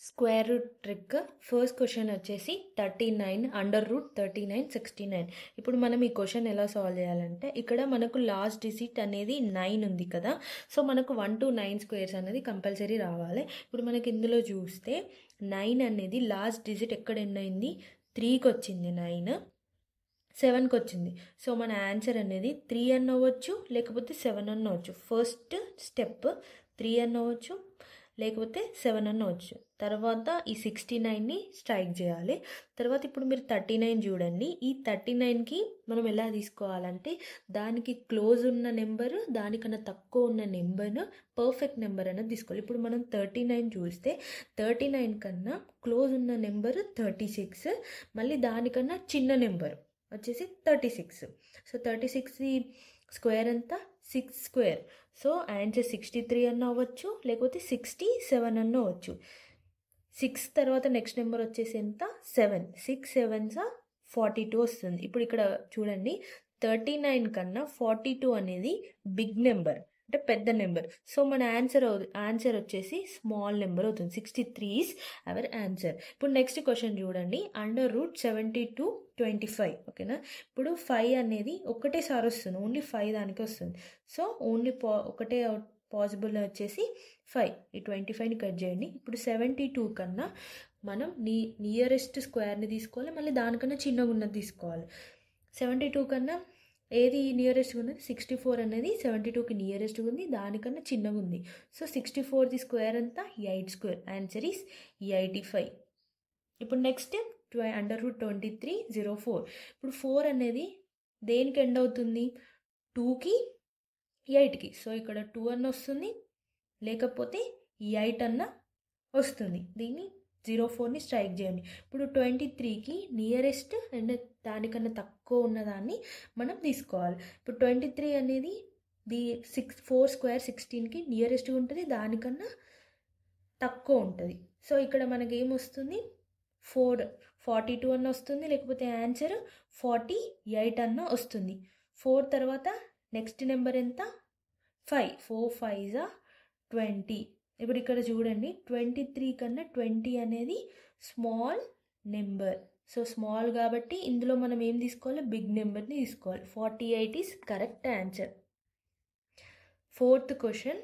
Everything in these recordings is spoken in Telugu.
Square root trick. First question వచ్చేసి 39 √39 69. ఇప్పుడు మనం ఈ క్వశ్చన్ ఎలా సాల్వ్ చేయాలంటే, ఇక్కడ మనకు లాస్ట్ డిజిట్ అనేది 9 ఉంది కదా, సో మనకు 1 to 9 స్క్వేర్స్ అనేది కంపల్సరీ రావాలి. ఇప్పుడు మనకి ఇందులో చూస్తే 9 అనేది లాస్ట్ డిజిట్ ఎక్కడ ఎండ్ అయింది, 3కి వచ్చింది, 9 7కి వచ్చింది. సో మన ఆన్సర్ అనేది 3 అవ్వచ్చు, లేకపోతే 7 అవ్వచ్చు. ఫస్ట్ స్టెప్ 3 అవ్వచ్చు, లేకపోతే 7 అవ్వచ్చు. తర్వాత ఈ 69ని స్ట్రైక్ చేయాలి. తర్వాత ఇప్పుడు మీరు 39 చూడండి. ఈ 39కి మనం ఎలా తీసుకోవాలంటే, దానికి క్లోజ్ ఉన్న నెంబరు, దానికన్నా తక్కువ ఉన్న నెంబర్ పర్ఫెక్ట్ నెంబర్ అనేది తీసుకోవాలి. ఇప్పుడు మనం 39 చూస్తే 39 కన్నా క్లోజ్ ఉన్న నెంబరు 36, మళ్ళీ దానికన్నా చిన్న నెంబర్ వచ్చేసి 36. సో 36 స్క్వేర్ ఎంత, 6 స్క్వేర్. సో ఆన్సర్ 63 అవ్వచ్చు, లేకపోతే 67 అవ్వచ్చు. 6 తర్వాత నెక్స్ట్ నెంబర్ వచ్చేసి ఎంత, 7. 6 7s 42 వస్తుంది. ఇప్పుడు ఇక్కడ చూడండి, 39 కన్నా 42 అనేది బిగ్ నెంబర్, అంటే పెద్ద నెంబర్. సో మన ఆన్సర్ వచ్చేసి స్మాల్ నెంబర్ అవుతుంది. 63 ఈజ్ అవర్ ఆన్సర్. ఇప్పుడు నెక్స్ట్ క్వశ్చన్ చూడండి, √72 25. ఓకేనా. ఇప్పుడు 5 అనేది ఒకటేసారి వస్తుంది, ఓన్లీ 5 దానికి వస్తుంది. సో ఓన్లీ ఒకటే పాసిబుల్ వచ్చేసి 5. ఈ 25ని కట్ చేయండి. ఇప్పుడు 72 కన్నా మనం నియరెస్ట్ స్క్వేర్ని తీసుకోవాలి, మళ్ళీ దానికన్నా చిన్నగా ఉన్నది తీసుకోవాలి. 72 కన్నా ఏది నియరెస్ట్గా ఉన్నది, 64 అనేది 72కి నియరెస్ట్గా ఉంది, దానికన్నా చిన్నగా ఉంది. సో 64ది స్క్వేర్ అంతా 8 స్క్వేర్. Answer is 85. ఇప్పుడు నెక్స్ట్ √23 04. ఇప్పుడు 4 అనేది దేనికి ఎండ్ అవుతుంది, 2కి 8కి. సో ఇక్కడ 2 అన్న వస్తుంది, లేకపోతే 8 అన్న వస్తుంది. దీన్ని 04ని స్ట్రైక్ చేయండి. ఇప్పుడు 23కి నియరెస్ట్ అండ్ దానికన్నా తక్కువ ఉన్నదాన్ని మనం తీసుకోవాలి. ఇప్పుడు 23 అనేది 4 స్క్వేర్ 16కి నియరెస్ట్గా ఉంటుంది, దానికన్నా తక్కువ ఉంటుంది. సో ఇక్కడ మనకి ఏమొస్తుంది, 42 అన్న వస్తుంది, లేకపోతే ఆన్సర్ 48 అన్న వస్తుంది. 4 తర్వాత నెక్స్ట్ నెంబర్ ఎంత, 5. 4 5s 20. ఇప్పుడు ఇక్కడ చూడండి, 23 కన్నా 20 అనేది స్మాల్ నెంబర్. సో స్మాల్ కాబట్టి ఇందులో మనం ఏం తీసుకోవాలి, బిగ్ నెంబర్ని తీసుకోవాలి. 48 is correct answer. Fourth question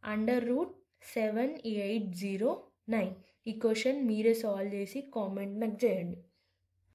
√7809. ఈ క్వశ్చన్ మీరే సాల్వ్ చేసి కామెంట్ నాకు చేయండి.